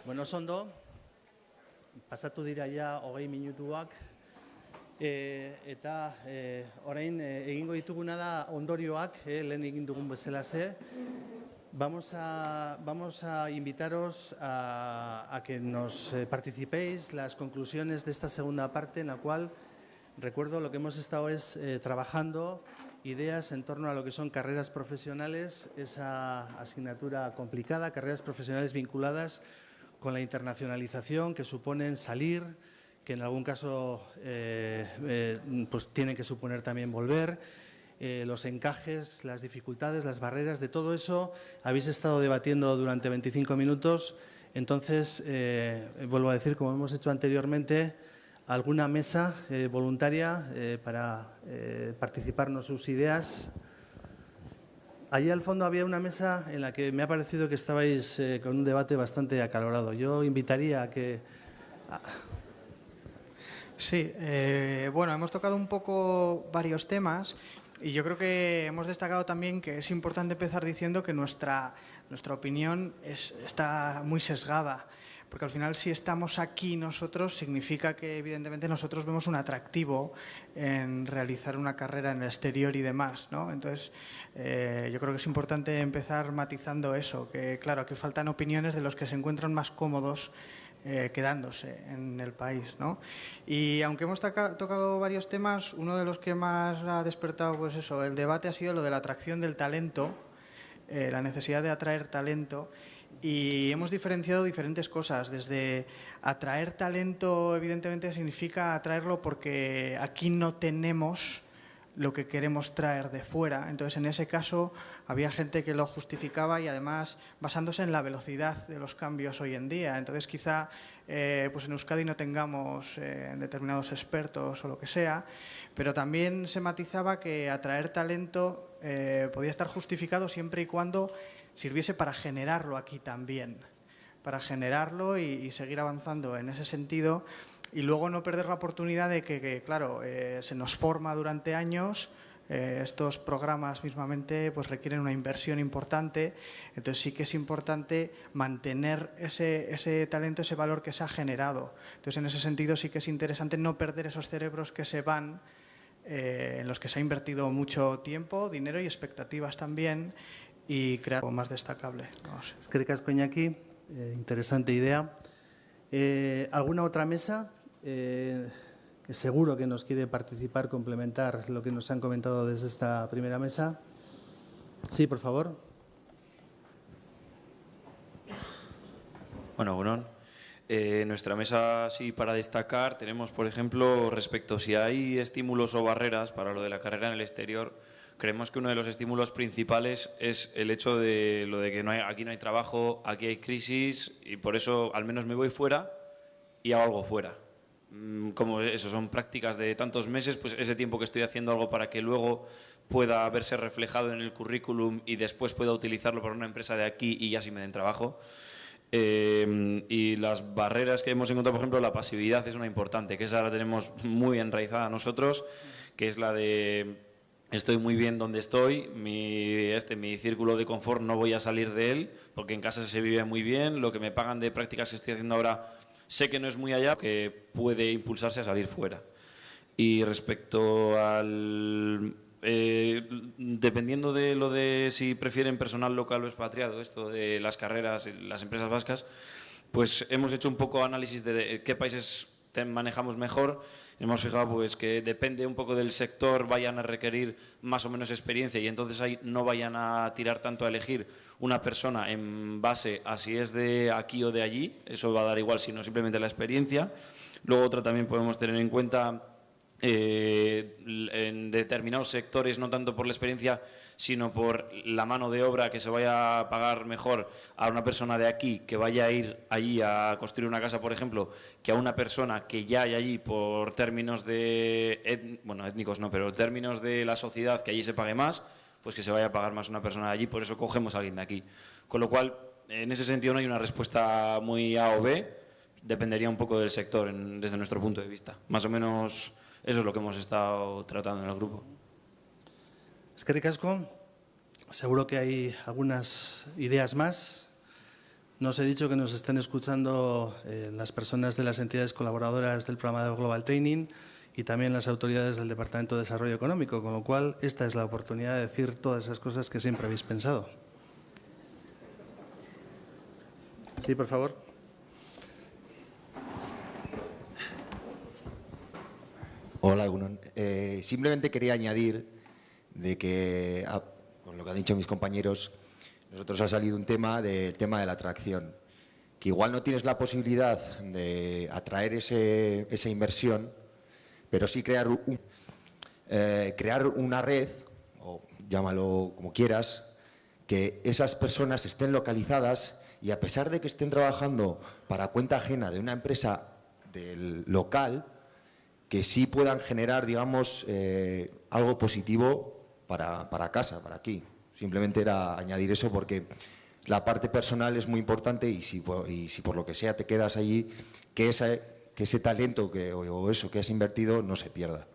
Bueno, ondo, pasatu dira ja 20 minutuak, eta orain egingo dituguna da ondorioak, lehen egin dugun bezalaxe. Vamos a invitaros a que nos participéis las conclusiones de esta segunda parte, en la cual, recuerdo, lo que hemos estado es trabajando ideas en torno a lo que son carreras profesionales, esa asignatura complicada, carreras profesionales vinculadas con la internacionalización que suponen salir, que en algún caso pues tienen que suponer también volver, los encajes, las dificultades, las barreras, de todo eso habéis estado debatiendo durante 25 minutos. Entonces, vuelvo a decir, como hemos hecho anteriormente, alguna mesa voluntaria para participarnos sus ideas. Allí al fondo había una mesa en la que me ha parecido que estabais con un debate bastante acalorado. Yo invitaría a que... Sí, bueno, hemos tocado un poco varios temas y yo creo que hemos destacado también que es importante empezar diciendo que nuestra opinión está muy sesgada. Porque al final, si estamos aquí nosotros, significa que evidentemente nosotros vemos un atractivo en realizar una carrera en el exterior y demás, ¿no? Entonces, yo creo que es importante empezar matizando eso, que claro, que faltan opiniones de los que se encuentran más cómodos quedándose en el país, ¿no? Y aunque hemos tocado varios temas, uno de los que más ha despertado, pues eso, el debate ha sido lo de la atracción del talento, la necesidad de atraer talento. Y hemos diferenciado diferentes cosas, desde atraer talento, evidentemente significa atraerlo porque aquí no tenemos lo que queremos traer de fuera. Entonces, en ese caso, había gente que lo justificaba y además basándose en la velocidad de los cambios hoy en día. Entonces, quizá pues en Euskadi no tengamos determinados expertos o lo que sea, pero también se matizaba que atraer talento podía estar justificado siempre y cuando sirviese para generarlo aquí también, para generarlo y seguir avanzando en ese sentido y luego no perder la oportunidad de que claro, se nos forma durante años, estos programas mismamente pues requieren una inversión importante, entonces sí que es importante mantener ese talento, ese valor que se ha generado. Entonces en ese sentido sí que es interesante no perder esos cerebros que se van, en los que se ha invertido mucho tiempo, dinero y expectativas también, y crear algo más destacable. No sé. Eskerrik asko, Iñaki, interesante idea. ¿Alguna otra mesa que seguro que nos quiere participar, complementar lo que nos han comentado desde esta primera mesa? Sí, por favor. Bueno, Gunón. Nuestra mesa, sí, para destacar, tenemos, por ejemplo, respecto si hay estímulos o barreras para lo de la carrera en el exterior. Creemos que uno de los estímulos principales es el hecho de lo de que aquí no hay trabajo, aquí hay crisis y por eso al menos me voy fuera y hago algo fuera. Como eso son prácticas de tantos meses, pues ese tiempo que estoy haciendo algo para que luego pueda verse reflejado en el currículum y después pueda utilizarlo para una empresa de aquí y ya sí me den trabajo. Y las barreras que hemos encontrado, por ejemplo, la pasividad es una importante, que esa la tenemos muy enraizada nosotros, que es la de... Estoy muy bien donde estoy, mi círculo de confort no voy a salir de él, porque en casa se vive muy bien, lo que me pagan de prácticas que estoy haciendo ahora sé que no es muy allá, que puede impulsarse a salir fuera. Y respecto al... dependiendo de lo de si prefieren personal local o expatriado, esto de las carreras, las empresas vascas, pues hemos hecho un poco análisis de qué países manejamos mejor. Hemos fijado pues que depende un poco del sector, vayan a requerir más o menos experiencia y entonces ahí no vayan a tirar tanto a elegir una persona en base a si es de aquí o de allí, eso va a dar igual, sino simplemente la experiencia. Luego otra también podemos tener en cuenta en determinados sectores, no tanto por la experiencia, sino por la mano de obra, que se vaya a pagar mejor a una persona de aquí que vaya a ir allí a construir una casa, por ejemplo, que a una persona que ya hay allí por términos de, bueno, étnicos no, pero términos de la sociedad, que allí se pague más, pues que se vaya a pagar más una persona de allí, por eso cogemos a alguien de aquí. Con lo cual, en ese sentido no hay una respuesta muy A o B, dependería un poco del sector desde nuestro punto de vista. Más o menos eso es lo que hemos estado tratando en el grupo. Eskerrik asko. Seguro que hay algunas ideas más. Nos he dicho que nos estén escuchando las personas de las entidades colaboradoras del programa de Global Training y también las autoridades del Departamento de Desarrollo Económico, con lo cual esta es la oportunidad de decir todas esas cosas que siempre habéis pensado. Sí, por favor. Hola, Egunon. Simplemente quería añadir de que, con lo que han dicho mis compañeros, nosotros ha salido un tema del tema de la atracción, que igual no tienes la posibilidad de atraer esa inversión, pero sí crear una red, o llámalo como quieras, que esas personas estén localizadas y a pesar de que estén trabajando para cuenta ajena de una empresa del local, que sí puedan generar, digamos, algo positivo para casa, para aquí. Simplemente era añadir eso porque la parte personal es muy importante y si por lo que sea te quedas allí, que ese talento o eso que has invertido no se pierda.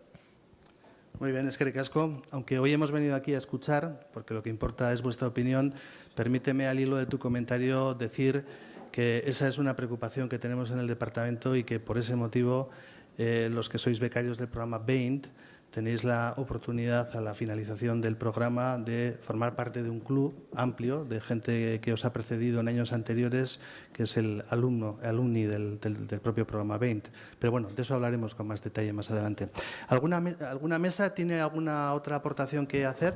Muy bien, eskerrik asko. Aunque hoy hemos venido aquí a escuchar, porque lo que importa es vuestra opinión, permíteme al hilo de tu comentario decir que esa es una preocupación que tenemos en el departamento y que por ese motivo los que sois becarios del programa BEINT tenéis la oportunidad a la finalización del programa de formar parte de un club amplio de gente que os ha precedido en años anteriores, que es el alumni del propio programa BEINT. Pero bueno, de eso hablaremos con más detalle más adelante. ¿Alguna mesa tiene alguna otra aportación que hacer?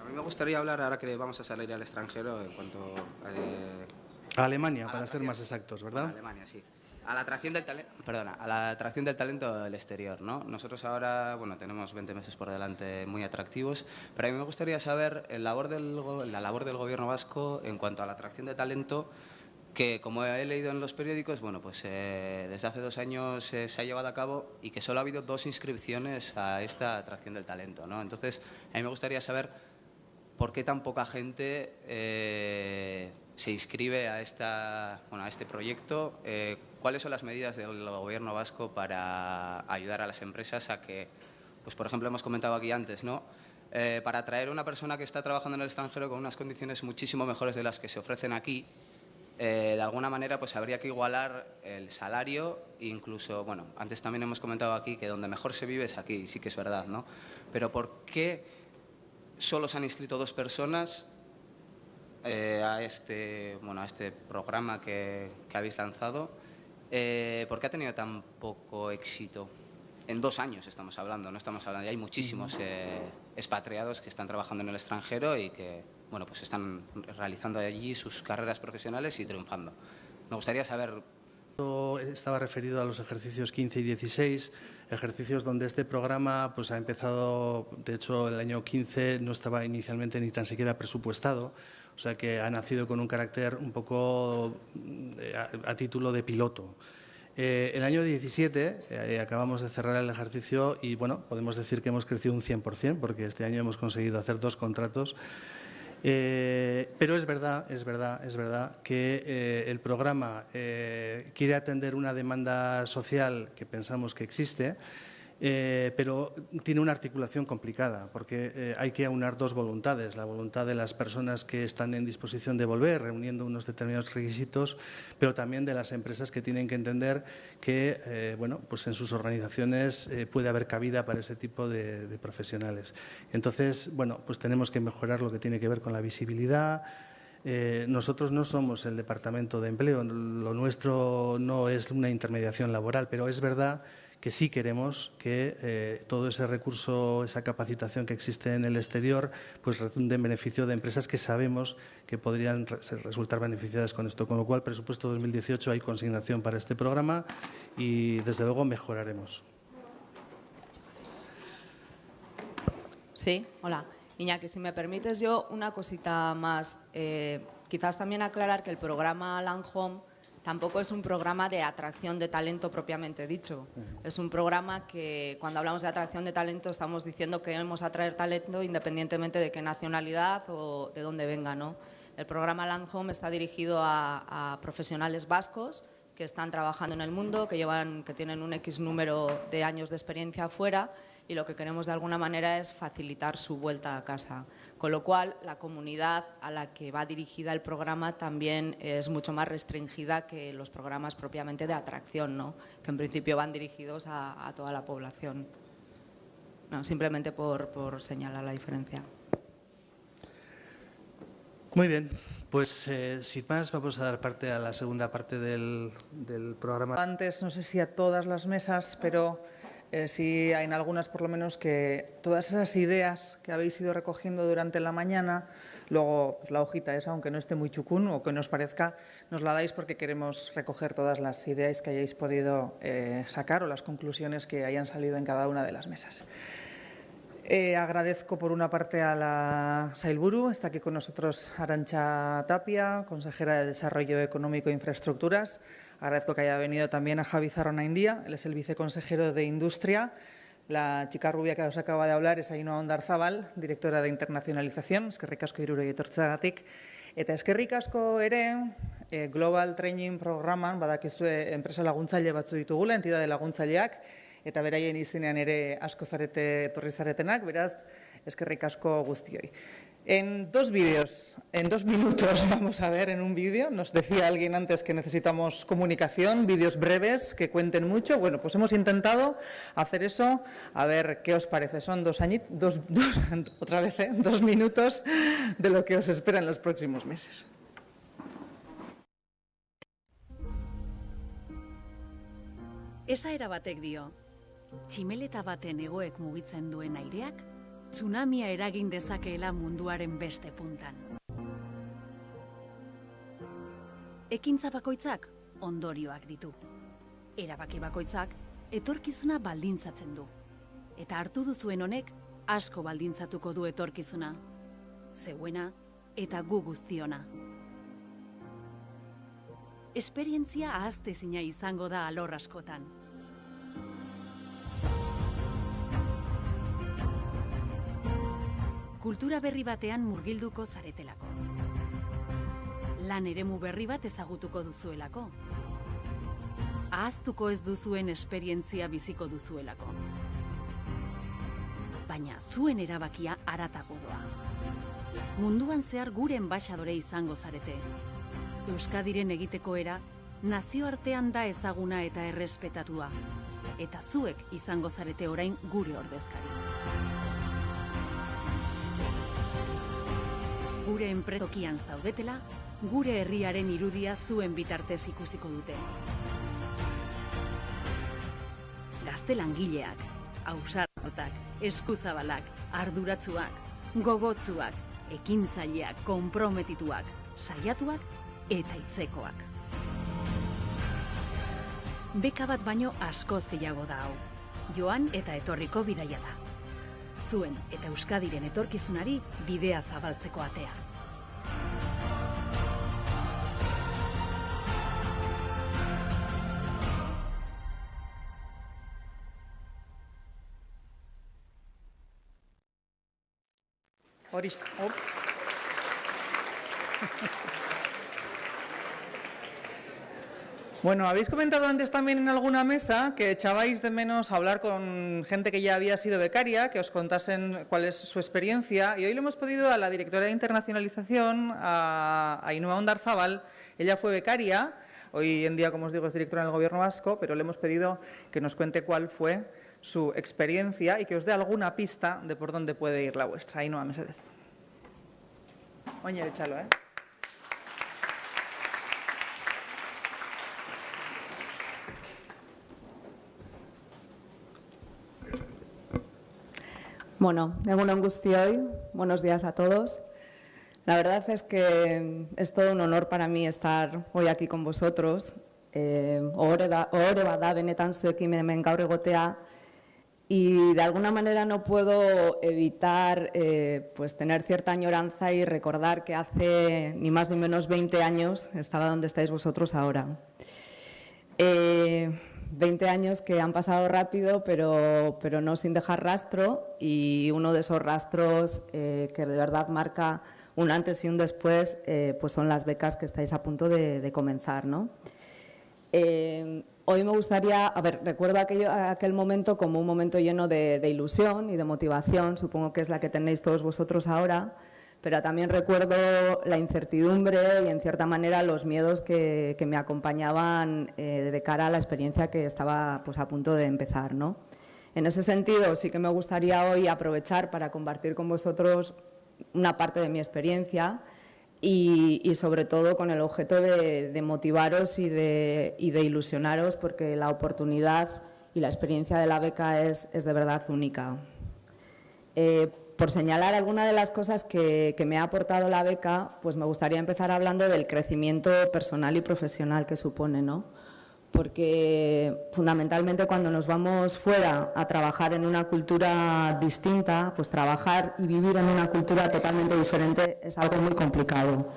A mí me gustaría hablar, ahora que vamos a salir al extranjero, en cuanto A Alemania, para ser más exactos, ¿verdad? A Alemania, sí. A la atracción del talento, a la atracción del talento del exterior, ¿no? Nosotros ahora, bueno, tenemos 20 meses por delante muy atractivos, pero a mí me gustaría saber la labor del Gobierno vasco en cuanto a la atracción de talento, que como he leído en los periódicos, bueno, pues desde hace 2 años se ha llevado a cabo y que solo ha habido 2 inscripciones a esta atracción del talento, ¿no? Entonces, a mí me gustaría saber por qué tan poca gente se inscribe a este proyecto. ¿Cuáles son las medidas del Gobierno vasco para ayudar a las empresas a que, pues por ejemplo, hemos comentado aquí antes, ¿no? Para atraer a una persona que está trabajando en el extranjero con unas condiciones muchísimo mejores de las que se ofrecen aquí, de alguna manera pues habría que igualar el salario, incluso, bueno, antes también hemos comentado aquí que donde mejor se vive es aquí, sí que es verdad, ¿no? Pero ¿por qué solo se han inscrito 2 personas a este programa que habéis lanzado? ¿Por qué ha tenido tan poco éxito? En 2 años estamos hablando, no estamos hablando. Y hay muchísimos expatriados que están trabajando en el extranjero y que, bueno, pues están realizando allí sus carreras profesionales y triunfando. Me gustaría saber. Estaba referido a los ejercicios 15 y 16, ejercicios donde este programa pues, ha empezado, de hecho el año 15 no estaba inicialmente ni tan siquiera presupuestado, o sea que ha nacido con un carácter un poco a título de piloto. El año 17 acabamos de cerrar el ejercicio y bueno, podemos decir que hemos crecido un 100% porque este año hemos conseguido hacer 2 contratos. Pero es verdad que el programa quiere atender una demanda social que pensamos que existe, pero tiene una articulación complicada porque hay que aunar 2 voluntades, la voluntad de las personas que están en disposición de volver, reuniendo unos determinados requisitos, pero también de las empresas que tienen que entender que bueno, pues en sus organizaciones puede haber cabida para ese tipo de profesionales. Entonces, bueno, pues tenemos que mejorar lo que tiene que ver con la visibilidad. Nosotros no somos el Departamento de Empleo, lo nuestro no es una intermediación laboral, pero es verdad que sí queremos que todo ese recurso, esa capacitación que existe en el exterior, pues redunde en beneficio de empresas que sabemos que podrían resultar beneficiadas con esto. Con lo cual, presupuesto 2018 hay consignación para este programa y, desde luego, mejoraremos. Sí, hola. Iñaki, si me permites yo una cosita más. Quizás también aclarar que el programa Land Home tampoco es un programa de atracción de talento propiamente dicho. Es un programa que, cuando hablamos de atracción de talento, estamos diciendo que queremos atraer talento independientemente de qué nacionalidad o de dónde venga, ¿no? El programa Land Home está dirigido a profesionales vascos que están trabajando en el mundo, que tienen un X número de años de experiencia fuera, y lo que queremos de alguna manera es facilitar su vuelta a casa. Con lo cual, la comunidad a la que va dirigida el programa también es mucho más restringida que los programas propiamente de atracción, ¿no? Que en principio van dirigidos a toda la población. No, simplemente por señalar la diferencia. Muy bien, pues sin más vamos a dar parte a la segunda parte del programa. Antes, no sé si a todas las mesas, pero sí hay en algunas por lo menos que todas esas ideas que habéis ido recogiendo durante la mañana, luego pues, la hojita esa, aunque no esté muy chucún o que no os parezca, nos la dais porque queremos recoger todas las ideas que hayáis podido sacar o las conclusiones que hayan salido en cada una de las mesas. Agradezco por una parte a la Sailburu, está aquí con nosotros Arantxa Tapia, consejera de Desarrollo Económico e Infraestructuras. Agradezco que haya venido también a Javi Zarronaindia, él es el viceconsejero de Industria. La chica rubia que os acaba de hablar es Ainhoa Ondarzabal, directora de Internacionalización. Eskerrik asko hirurogei etortzeagatik. Eta eskerrik asko ere Global Training Programan, badakizue enpresa laguntzaile batzu ditugula, entidade laguntzaileak, eta beraien izenean ere asko zarete etorri zaretenak, beraz, eskerrik asko guztioi. En 2 vídeos, en 2 minutos, vamos a ver en un vídeo, nos decía alguien antes que necesitamos comunicación, vídeos breves que cuenten mucho. Bueno, pues hemos intentado hacer eso, a ver qué os parece. Son 2 minutos de lo que os espera en los próximos meses. Esaera batek dio, tximeleta baten hegoek mugitzen duen aireak, tsunamia eragin dezakeela munduaren beste puntan. Ekintza bakoitzak ondorioak ditu. Erabaki bakoitzak etorkizuna baldintzatzen du. Eta hartu duzuen honek asko baldintzatuko du etorkizuna. Zeuena eta gu guztiona. Esperientzia ahaztezina izango da alor askotan. Kultura berri batean murgilduko zaretelako. Lan eremu berri bat ezagutuko duzuelako. Ahaztuko ez duzuen esperientzia biziko duzuelako. Baina zuen erabakia haratago doa. Munduan zehar gure enbaxadore izango zarete. Euskadiren egiteko era, nazioartean da ezaguna eta errespetatua. Eta zuek izango zarete orain gure ordezkari. Gure enpretokian zaudetela, gure herriaren irudia zuen bitartez ikusiko dute. Gazte langileak, ausartak, eskuzabalak, arduratsuak, gogotsuak, ekintzaileak, konprometituak, saiatuak eta hitzekoak. Beka bat baino askoz gehiago da hau. Joan eta etorriko bidaia da. Zuen eta Euskadiren etorkizunari bidea zabaltzeko atea. Bueno, habéis comentado antes también en alguna mesa que echabais de menos hablar con gente que ya había sido becaria, que os contasen cuál es su experiencia. Y hoy le hemos pedido a la directora de Internacionalización, a Ainhoa Ondarzabal. Ella fue becaria, hoy en día, como os digo, es directora en el Gobierno vasco, pero le hemos pedido que nos cuente cuál fue su experiencia y que os dé alguna pista de por dónde puede ir la vuestra. Ainhoa, mesedez. Oye, échalo, ¿eh? Bueno, egun on guztioi, buenos días a todos. La verdad es que es todo un honor para mí estar hoy aquí con vosotros. Ohore bada benetan zuekin hemen gaur egotea, y de alguna manera no puedo evitar pues tener cierta añoranza y recordar que hace ni más ni menos 20 años estaba donde estáis vosotros ahora. 20 años que han pasado rápido, pero no sin dejar rastro, y uno de esos rastros que de verdad marca un antes y un después, pues son las becas que estáis a punto de comenzar, ¿no? Hoy me gustaría, recuerdo aquel momento como un momento lleno de ilusión y de motivación, supongo que es la que tenéis todos vosotros ahora, pero también recuerdo la incertidumbre y, en cierta manera, los miedos que me acompañaban de cara a la experiencia que estaba pues, a punto de empezar, ¿no? En ese sentido, sí que me gustaría hoy aprovechar para compartir con vosotros una parte de mi experiencia y sobre todo con el objeto de motivaros y de ilusionaros, porque la oportunidad y la experiencia de la beca es de verdad única. Por señalar algunas de las cosas que me ha aportado la beca, pues me gustaría empezar hablando del crecimiento personal y profesional que supone, ¿no? Porque fundamentalmente cuando nos vamos fuera a trabajar en una cultura distinta, pues trabajar y vivir en una cultura totalmente diferente es algo muy complicado.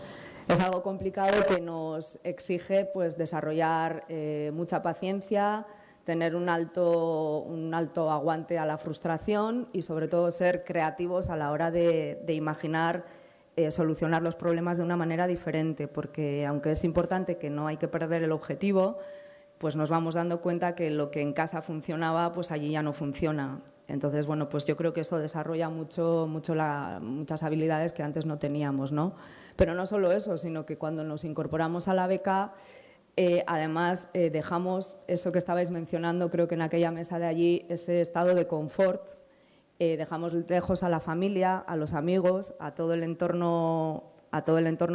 Es algo complicado que nos exige pues desarrollar mucha paciencia, tener un alto aguante a la frustración y sobre todo ser creativos a la hora de imaginar solucionar los problemas de una manera diferente, porque aunque es importante que no hay que perder el objetivo, pues nos vamos dando cuenta que lo que en casa funcionaba, pues allí ya no funciona. Entonces, bueno, pues yo creo que eso desarrolla muchas habilidades que antes no teníamos, ¿no? Pero no solo eso, sino que cuando nos incorporamos a la beca, además dejamos eso que estabais mencionando, creo que en aquella mesa de allí, ese estado de confort, dejamos lejos a la familia, a los amigos, a todo el entorno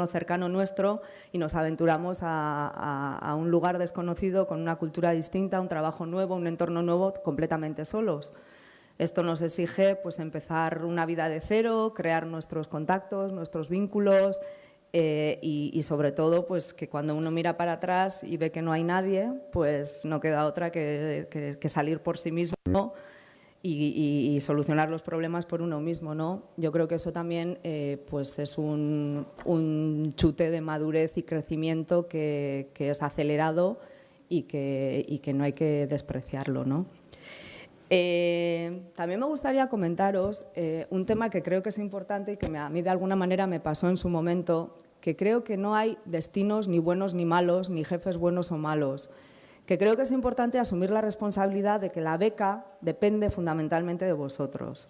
cercano nuestro y nos aventuramos a un lugar desconocido con una cultura distinta, un trabajo nuevo, un entorno nuevo, completamente solos. Esto nos exige pues, empezar una vida de cero, crear nuestros contactos, nuestros vínculos y sobre todo pues, que cuando uno mira para atrás y ve que no hay nadie, pues no queda otra que salir por sí mismo, ¿no? Y solucionar los problemas por uno mismo, ¿no? Yo creo que eso también pues es un chute de madurez y crecimiento que es acelerado y que no hay que despreciarlo, ¿no? También me gustaría comentaros un tema que creo que es importante y que a mí de alguna manera me pasó en su momento, que creo que no hay destinos ni buenos ni malos, ni jefes buenos o malos, que creo que es importante asumir la responsabilidad de que la beca depende fundamentalmente de vosotros.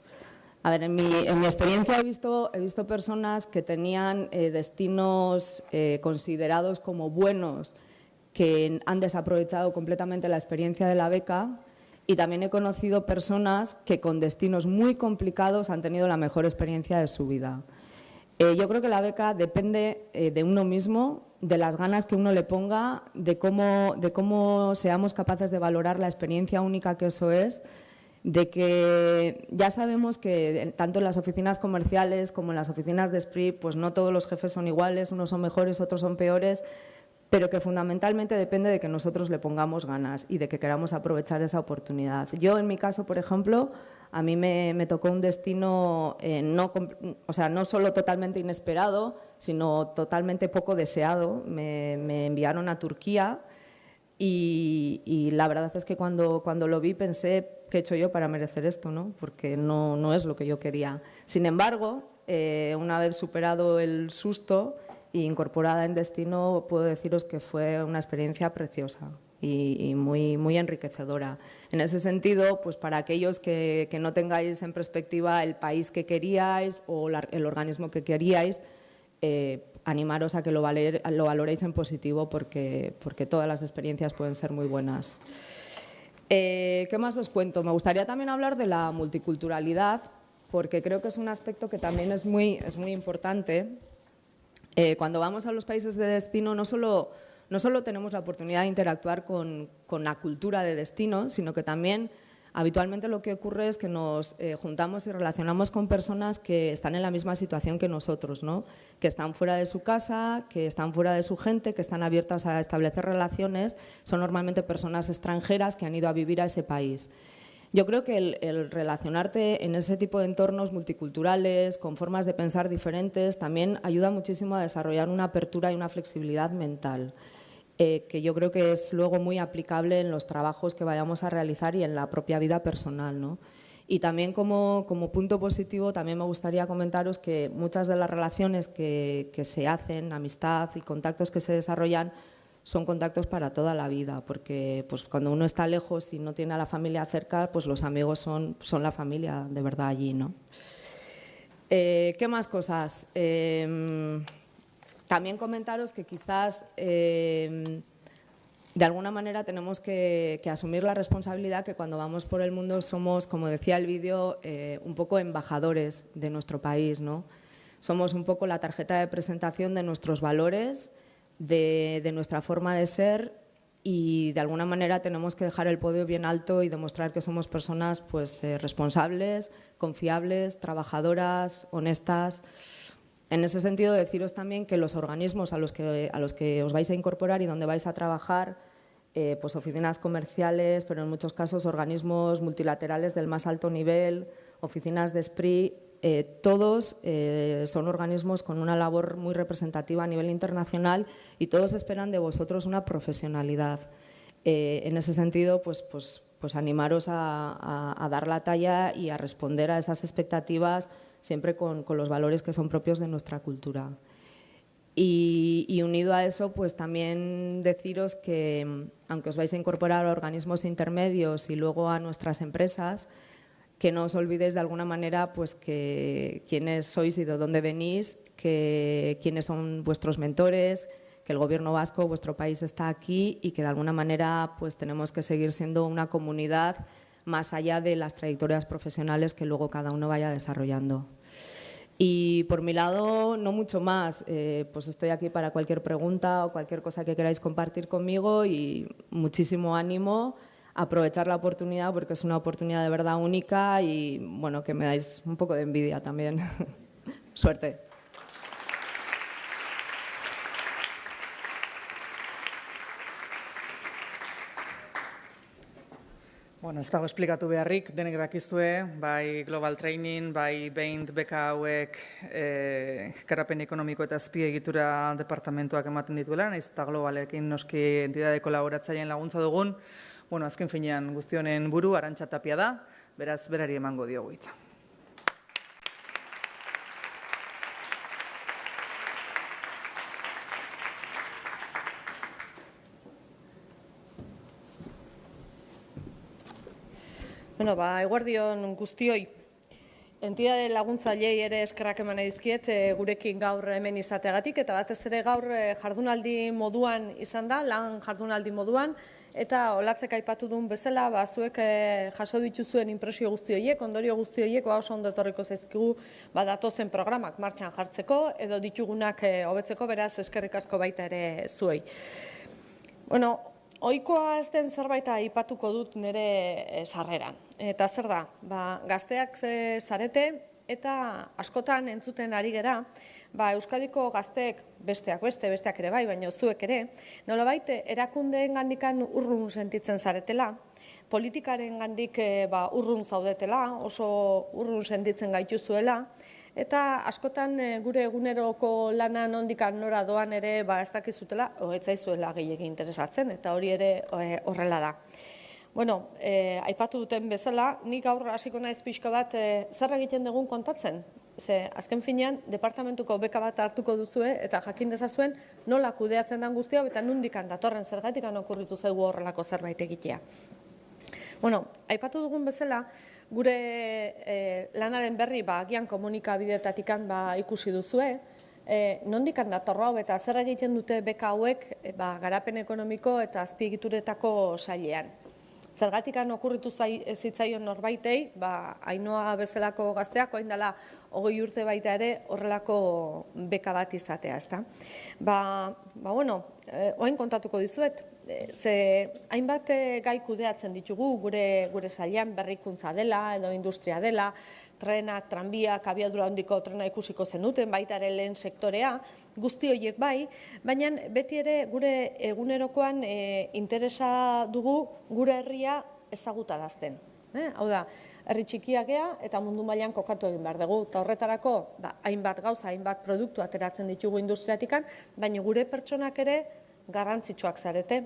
A ver, en mi experiencia he visto personas que tenían destinos considerados como buenos, que han desaprovechado completamente la experiencia de la beca, y también he conocido personas que con destinos muy complicados han tenido la mejor experiencia de su vida. Yo creo que la beca depende de uno mismo, de las ganas que uno le ponga, de cómo seamos capaces de valorar la experiencia única que eso es, de que ya sabemos que tanto en las oficinas comerciales como en las oficinas de SPRI, pues no todos los jefes son iguales, unos son mejores, otros son peores, pero que fundamentalmente depende de que nosotros le pongamos ganas y de que queramos aprovechar esa oportunidad. Yo, en mi caso, por ejemplo, a mí me tocó un destino no solo totalmente inesperado, sino totalmente poco deseado. Me enviaron a Turquía y la verdad es que cuando lo vi pensé, ¿qué he hecho yo para merecer esto?, ¿no? Porque no es lo que yo quería. Sin embargo, una vez superado el susto e incorporada en destino, puedo deciros que fue una experiencia preciosa y muy, muy enriquecedora. En ese sentido, pues para aquellos que no tengáis en perspectiva el país que queríais o el organismo que queríais, animaros a que lo valoréis en positivo porque todas las experiencias pueden ser muy buenas. ¿Qué más os cuento? Me gustaría también hablar de la multiculturalidad, porque creo que es un aspecto que también es muy importante. Cuando vamos a los países de destino, no solo tenemos la oportunidad de interactuar con la cultura de destino, sino que también habitualmente lo que ocurre es que nos juntamos y relacionamos con personas que están en la misma situación que nosotros, ¿no? Que están fuera de su casa, que están fuera de su gente, que están abiertas a establecer relaciones. Son normalmente personas extranjeras que han ido a vivir a ese país. Yo creo que el relacionarte en ese tipo de entornos multiculturales, con formas de pensar diferentes, también ayuda muchísimo a desarrollar una apertura y una flexibilidad mental, que yo creo que es luego muy aplicable en los trabajos que vayamos a realizar y en la propia vida personal, ¿no? Y también como punto positivo, también me gustaría comentaros que muchas de las relaciones que se hacen, amistad y contactos que se desarrollan, son contactos para toda la vida, porque pues, cuando uno está lejos y no tiene a la familia cerca, pues los amigos son la familia de verdad allí, ¿no? ¿Qué más cosas? También comentaros que quizás de alguna manera tenemos que asumir la responsabilidad que cuando vamos por el mundo somos, como decía el vídeo, un poco embajadores de nuestro país, ¿no? Somos un poco la tarjeta de presentación de nuestros valores, de nuestra forma de ser, y de alguna manera tenemos que dejar el podio bien alto y demostrar que somos personas pues, responsables, confiables, trabajadoras, honestas. En ese sentido, deciros también que los organismos a los que os vais a incorporar y donde vais a trabajar, pues oficinas comerciales, pero en muchos casos organismos multilaterales del más alto nivel, oficinas de SPRI, todos son organismos con una labor muy representativa a nivel internacional y todos esperan de vosotros una profesionalidad. En ese sentido, pues animaros a dar la talla y a responder a esas expectativas siempre con los valores que son propios de nuestra cultura. Y unido a eso, pues también deciros que, aunque os vais a incorporar a organismos intermedios y luego a nuestras empresas, que no os olvidéis de alguna manera pues que quiénes sois y de dónde venís, que quiénes son vuestros mentores, que el Gobierno vasco, vuestro país, está aquí y que de alguna manera pues tenemos que seguir siendo una comunidad más allá de las trayectorias profesionales que luego cada uno vaya desarrollando. Y por mi lado, no mucho más. Pues estoy aquí para cualquier pregunta o cualquier cosa que queráis compartir conmigo y muchísimo ánimo. Aprovechar la oportunidad porque es una oportunidad de verdad única y bueno, que me dais un poco de envidia también. Suerte. Bueno, ez dago esplikatu beharrik, denek dakizue, bai Global Training, bai BEINT, beka hauek garapen ekonomiko eta azpiegitura departamentuak ematen dituela, nahiz eta globalekin noski entidade kolaboratzaileen laguntza dugun. Bueno, azken finean guzti honen buru Arantxa Tapia da, beraz berari emango diogu hitza. Bueno, eguerdion guztioi. Entidade laguntzailei ere eskerrak eman dizkiet gurekin gaur hemen izateagatik eta batez ere gaur jardunaldi moduan izan da, lan jardunaldi moduan, eta Olatzek aipatu duen bezala, zuek jaso dituzuen inpresio guzti horiek, ondorio guzti horiek oso ondo etorriko zaizkigu datozen programak martxan jartzeko edo ditugunak hobetzeko, beraz eskerrik asko baita ere zuei. Bueno, ohikoa ez den zerbait aipatuko dut nire sarreran. Eta zer da, gazteak zarete eta askotan entzuten ari gera, Euskadiko gazteek besteak ere bai, baina zuek ere, nolabait erakundeen gandikan urrun sentitzen zaretela, politikaren gandik urrun zaudetela, oso urrun sentitzen gaituzuela, eta askotan gure eguneroko lana nondikan nora doan ere ez dakizutela, ez zaizuela gehiegi interesatzen, eta hori ere horrela da. Bueno, aipatu duten bezala, nik gaur hasiko naiz pixka bat zer egiten dugun kontatzen. Ze, azken finean, departamentuko beka bat hartuko duzue eta jakin dezazuen nola kudeatzen den guztia eta nondikan datorren zergatikan okurritu zaigu horrelako zerbait egitea. Bueno, aipatu dugun bezala, gure lanaren berri agian komunikabideetatikan ikusi duzue, nondikan datorro hau eta zer egiten dute beka hauek garapen ekonomiko eta azpiegituretako sailean. Zergatikan okurritu zitzaion norbaitei, Ainoa bezalako gazteak orain dela 20 urte baita ere horrelako beka bat izatea, ezta? Bueno, orain kontatuko dizuet, ze hainbat gai kudeatzen ditugu gure sailean, berrikuntza dela edo industria dela, trenak, tranbiak, abiadura handiko trena ikusiko zenuten, baita ere lehen sektorea, guzti horiek bai, baina beti ere gure egunerokoan interesa dugu gure herria ezagutarazten. Hau da, herri txikiak gea eta mundu mailan kokatu egin behar dugu. Eta horretarako, hainbat gauza, hainbat produktu ateratzen ditugu industriatikan, baina gure pertsonak ere garrantzitsuak zarete.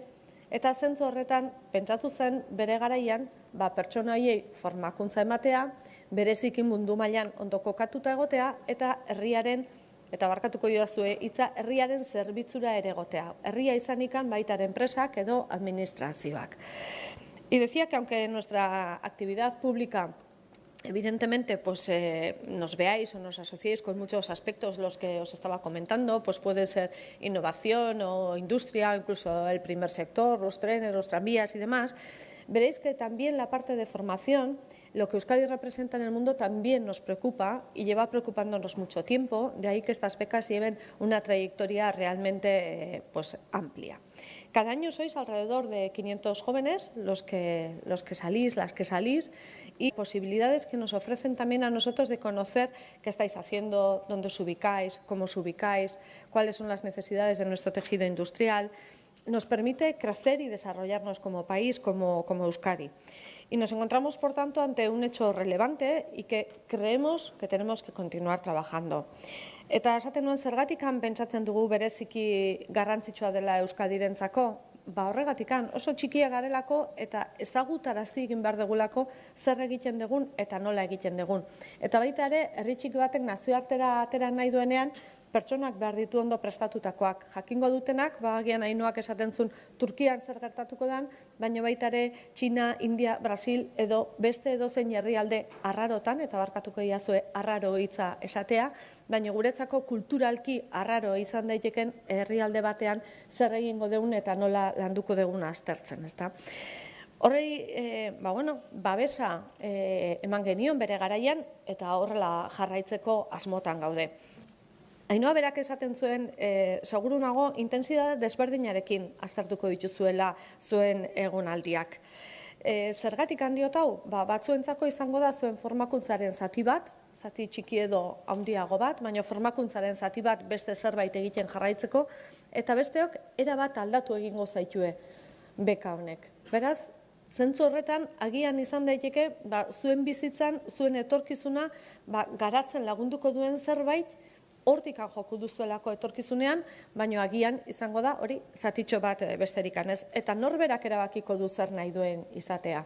Eta zentzu horretan, pentsatu zen bere garaian, pertsona horiei formakuntza ematea, bereziki mundu mailan ondo kokatuta egotea eta herriaren eta barkatuko didazue hitza, herriaren zerbitzura ere egotea. Herria izanikan baita enpresak edo administrazioak. Y decía que aunque nuestra actividad pública evidentemente, pues nos veáis o nos asociéis con muchos aspectos los que os estaba comentando, pues puede ser innovación o industria, o incluso el primer sector, los trenes, los tranvías y demás, veréis que también la parte de formación, lo que Euskadi representa en el mundo también nos preocupa y lleva preocupándonos mucho tiempo, de ahí que estas becas lleven una trayectoria realmente pues, amplia. Cada año sois alrededor de 500 jóvenes los que salís, las que salís, y posibilidades que nos ofrecen también a nosotros de conocer qué estáis haciendo, dónde os ubicáis, cómo os ubicáis, cuáles son las necesidades de nuestro tejido industrial. Nos permite crecer y desarrollarnos como país, como Euskadi. Y nos encontramos, por tanto, ante un hecho relevante y que creemos que tenemos que continuar trabajando. Eta esaten nuen zergatikan pentsatzen dugu bereziki garrantzitsua dela Euskadirentzako, horregatikan oso txikia garelako eta ezagutarazi egin behar dugulako zer egiten dugun eta nola egiten dugun. Eta baita ere, herri txiki batek nazioartera atera nahi duenean, pertsonak behar ditu ondo prestatutakoak. Jakingo dutenak, agian Ainoak esaten zuen Turkian zer gertatuko den, baina baita ere Txina, India, Brasil edo beste edozein herrialde arrarotan, eta barkatuko diazue arraro hitza esatea, baina guretzako kulturalki arraro izan daiteken herrialde batean zer egingo dugun eta nola landuko dugun aztertzen, ezta? Horrei, babesa eman genion bere garaian eta horrela jarraitzeko asmotan gaude. Ainoa berak esaten zuen, seguru nago, intensidade desberdinarekin aztertuko dituzuela zuen egonaldiak. Zergatik handiot hau, batzuentzako izango da zuen formakuntzaren zati bat, zati txiki edo handiago bat, baina formakuntzaren zati bat beste zerbait egiten jarraitzeko, eta besteok erabat aldatu egingo zaitue beka honek. Beraz, zentzu horretan, agian izan daiteke, zuen bizitzan, zuen etorkizuna garatzen lagunduko duen zerbait, hortikan joko duzuelako etorkizunean, baina agian izango da hori zatitxo bat besterikan ez. Eta norberak erabakiko du zer nahi duen izatea.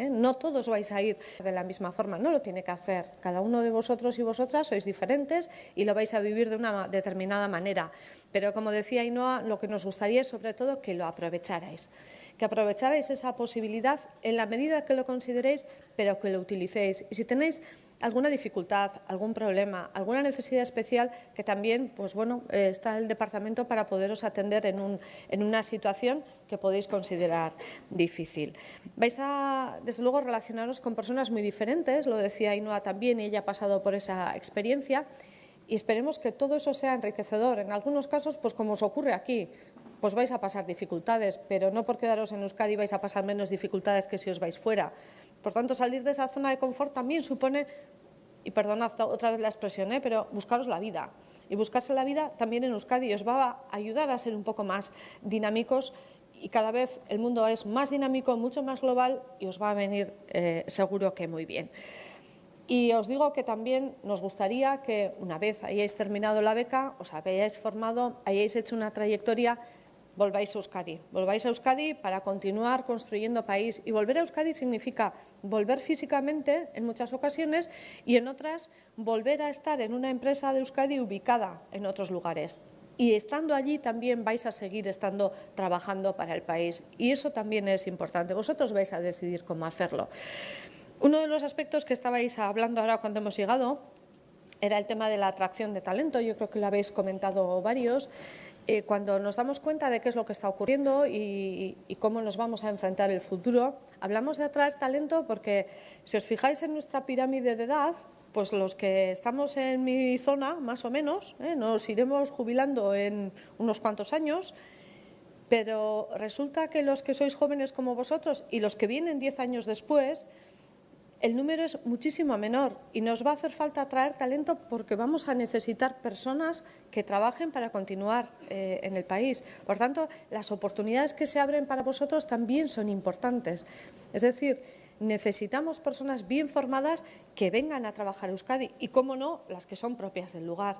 No todos vais a ir de la misma forma, no lo tiene que hacer. Cada uno de vosotros y vosotras sois diferentes y lo vais a vivir de una determinada manera. Pero como decía Ainoa, lo que nos gustaría es sobre todo que lo aprovecharais. Que aprovecharais esa posibilidad en la medida que lo consideréis, pero que lo utilicéis. Y si tenéis alguna dificultad, algún problema, alguna necesidad especial, que también, pues bueno, está el departamento para poderos atender en una situación que podéis considerar difícil. Vais a, desde luego, relacionaros con personas muy diferentes, lo decía Ainoa también, y ella ha pasado por esa experiencia, y esperemos que todo eso sea enriquecedor. En algunos casos, pues como os ocurre aquí, pues vais a pasar dificultades, pero no por quedaros en Euskadi vais a pasar menos dificultades que si os vais fuera. Por tanto, salir de esa zona de confort también supone, y perdonad otra vez la expresión, pero buscaros la vida. Y buscarse la vida también en Euskadi os va a ayudar a ser un poco más dinámicos y cada vez el mundo es más dinámico, mucho más global y os va a venir seguro que muy bien. Y os digo que también nos gustaría que una vez hayáis terminado la beca, os hayáis formado, hayáis hecho una trayectoria, volváis a Euskadi para continuar construyendo país. Y volver a Euskadi significa volver físicamente en muchas ocasiones y en otras volver a estar en una empresa de Euskadi ubicada en otros lugares. Y estando allí también vais a seguir trabajando para el país. Y eso también es importante. Vosotros vais a decidir cómo hacerlo. Uno de los aspectos que estabais hablando ahora cuando hemos llegado era el tema de la atracción de talento. Yo creo que lo habéis comentado varios. Cuando nos damos cuenta de qué es lo que está ocurriendo y cómo nos vamos a enfrentar el futuro, hablamos de atraer talento porque, si os fijáis en nuestra pirámide de edad, pues los que estamos en mi zona, más o menos, nos iremos jubilando en unos cuantos años, pero resulta que los que sois jóvenes como vosotros y los que vienen 10 años después, el número es muchísimo menor y nos va a hacer falta atraer talento porque vamos a necesitar personas que trabajen para continuar en el país. Por tanto, las oportunidades que se abren para vosotros también son importantes. Es decir, necesitamos personas bien formadas que vengan a trabajar a Euskadi y, cómo no, las que son propias del lugar.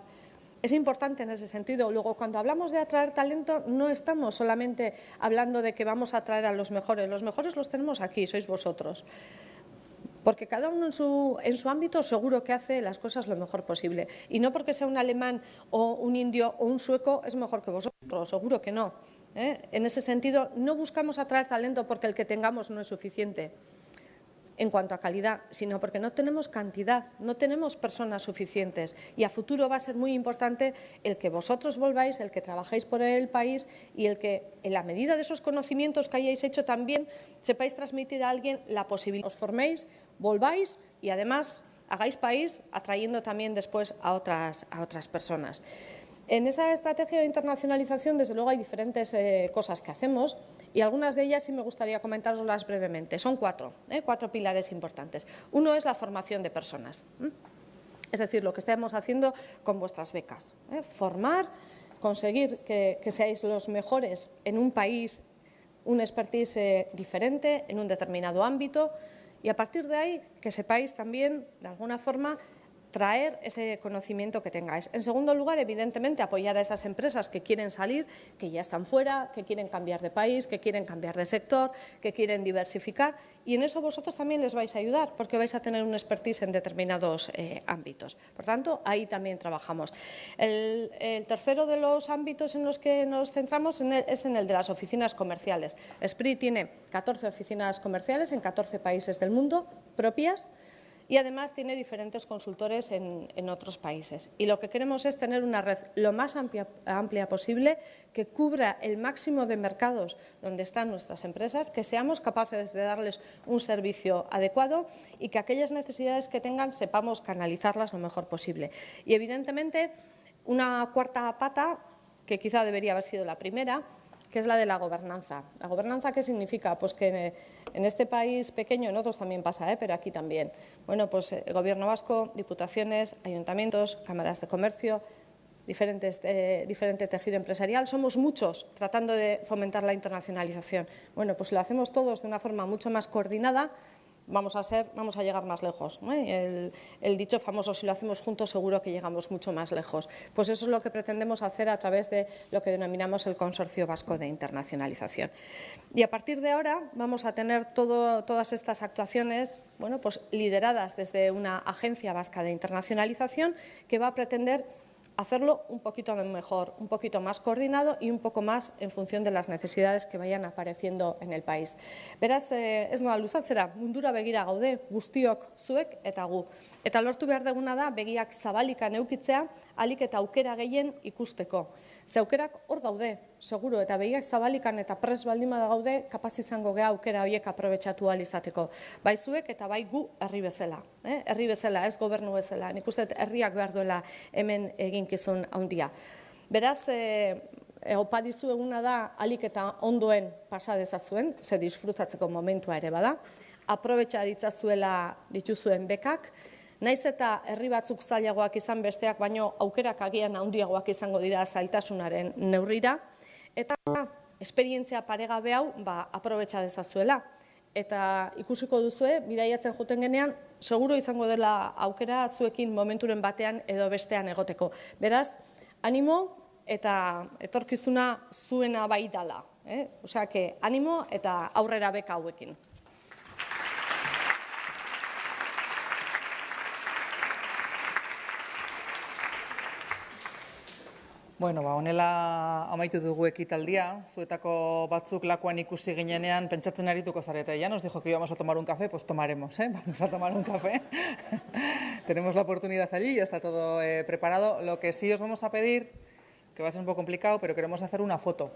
Es importante en ese sentido. Luego, cuando hablamos de atraer talento, no estamos solamente hablando de que vamos a atraer a los mejores. Los mejores los tenemos aquí, sois vosotros. Porque cada uno en su ámbito seguro que hace las cosas lo mejor posible. Y no porque sea un alemán o un indio o un sueco es mejor que vosotros, seguro que no. En ese sentido, no buscamos atraer talento porque el que tengamos no es suficiente en cuanto a calidad, sino porque no tenemos cantidad, no tenemos personas suficientes. Y a futuro va a ser muy importante el que vosotros volváis, el que trabajéis por el país y el que, en la medida de esos conocimientos que hayáis hecho, también sepáis transmitir a alguien la posibilidad. Os forméis, volváis y, además, hagáis país atrayendo también después a otras personas. En esa estrategia de internacionalización, desde luego, hay diferentes cosas que hacemos y algunas de ellas sí me gustaría comentároslas brevemente. Son cuatro pilares importantes. Uno es la formación de personas, es decir, lo que estamos haciendo con vuestras becas. Formar, conseguir que seáis los mejores en un país, un expertise diferente en un determinado ámbito y, a partir de ahí, que sepáis también, de alguna forma, traer ese conocimiento que tengáis. En segundo lugar, evidentemente, apoyar a esas empresas que quieren salir, que ya están fuera, que quieren cambiar de país, que quieren cambiar de sector, que quieren diversificar. Y en eso vosotros también les vais a ayudar, porque vais a tener un expertise en determinados ámbitos. Por tanto, ahí también trabajamos. El tercero de los ámbitos en los que nos centramos es en el de las oficinas comerciales. Esprit tiene 14 oficinas comerciales en 14 países del mundo propias. Y, además, tiene diferentes consultores en otros países. Y lo que queremos es tener una red lo más amplia posible que cubra el máximo de mercados donde están nuestras empresas, que seamos capaces de darles un servicio adecuado y que aquellas necesidades que tengan sepamos canalizarlas lo mejor posible. Y, evidentemente, una cuarta pata, que quizá debería haber sido la primera, que es la de la gobernanza. ¿La gobernanza qué significa? Pues que en este país pequeño, en otros también pasa, pero aquí también. Bueno, pues el Gobierno vasco, diputaciones, ayuntamientos, cámaras de comercio, diferente tejido empresarial, somos muchos tratando de fomentar la internacionalización. Bueno, pues si lo hacemos todos de una forma mucho más coordinada, vamos a llegar más lejos. El dicho famoso, si lo hacemos juntos seguro que llegamos mucho más lejos. Pues eso es lo que pretendemos hacer a través de lo que denominamos el Consorcio Vasco de Internacionalización. Y a partir de ahora vamos a tener todas estas actuaciones, bueno, pues lideradas desde una agencia vasca de internacionalización que va a pretender hacerlo un poquito mejor, un poquito más coordinado y un poco más en función de las necesidades que vayan apareciendo en el país. Beraz, ez noa luzatzera, mundura begira gaude, guztiok, zuek eta gu. Eta lortu behar duguna da begiak zabalikan edukitzea, ahalik eta aukera gehien ikusteko. Ze aukerak hor daude, seguro, eta begiak zabalikan eta pres baldin bada gaude, kapaz izango gea aukera horiek aprobetxatu ahal izateko. Bai zuek eta bai gu herri bezala. Herri bezala, ez gobernu bezala. Nik uste herriak behar duela hemen eginkizun handia. Beraz, opa dizueguna da ahalik eta ondoen pasa dezazuen, ze disfrutatzeko momentua ere bada. Aprobetxa ditzazuela dituzuen bekak. Naiz eta herri batzuk zailagoak izan besteak, baino aukerak agian handiagoak izango dira zailtasunaren neurrira. Eta esperientzia paregabe hau aprobetxa dezazuela. Eta ikusiko duzue, bidaiatzen joten genean, seguro izango dela aukera zuekin momenturen batean edo bestean egoteko. Beraz, animo eta etorkizuna zuena bai dala. Osea, animo eta aurrera beka hauekin. Bueno, honela amaitu dugu ekitaldia, zuetako batzuk lakuan ikusi ginenean pentsatzen arituko zarete. Ya nos dijo que íbamos a tomar un café, pues tomaremos, vamos a tomar un café. Tenemos la oportunidad allí, ya está todo preparado. Lo que sí os vamos a pedir, que va a ser un poco complicado, pero queremos hacer una foto.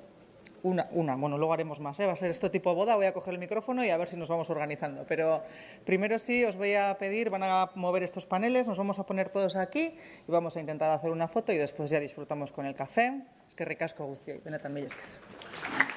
Bueno, luego haremos más, va a ser esto tipo boda, voy a coger el micrófono y a ver si nos vamos organizando. Pero primero sí, os voy a pedir, van a mover estos paneles, nos vamos a poner todos aquí y vamos a intentar hacer una foto y después ya disfrutamos con el café. Eskerrik asko guztioi, benetan mila esker.